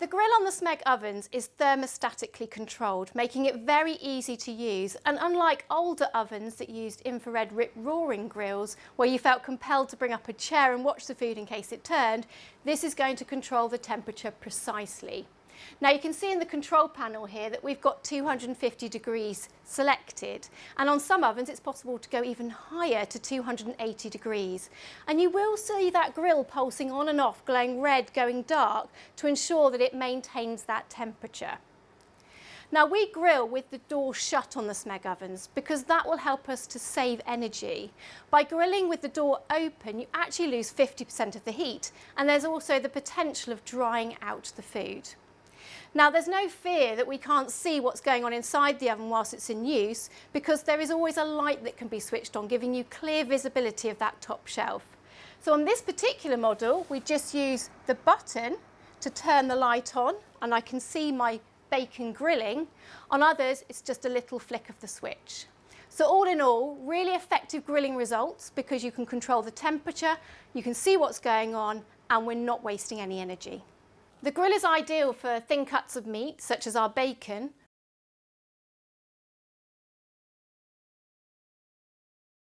The grill on the Smeg ovens is thermostatically controlled, making it very easy to use, and unlike older ovens that used infrared rip-roaring grills where you felt compelled to bring up a chair and watch the food in case it turned, this is going to control the temperature precisely. Now you can see in the control panel here that we've got 250 degrees selected, and on some ovens it's possible to go even higher to 280 degrees. And you will see that grill pulsing on and off, glowing red, going dark, to ensure that it maintains that temperature. Now we grill with the door shut on the Smeg ovens because that will help us to save energy. By grilling with the door open, you actually lose 50% of the heat, and there's also the potential of drying out the food. Now there's no fear that we can't see what's going on inside the oven whilst it's in use, because there is always a light that can be switched on, giving you clear visibility of that top shelf. So on this particular model, we just use the button to turn the light on, and I can see my bacon grilling. On others, it's just a little flick of the switch. So all in all, really effective grilling results because you can control the temperature, you can see what's going on, and we're not wasting any energy. The grill is ideal for thin cuts of meat, such as our bacon,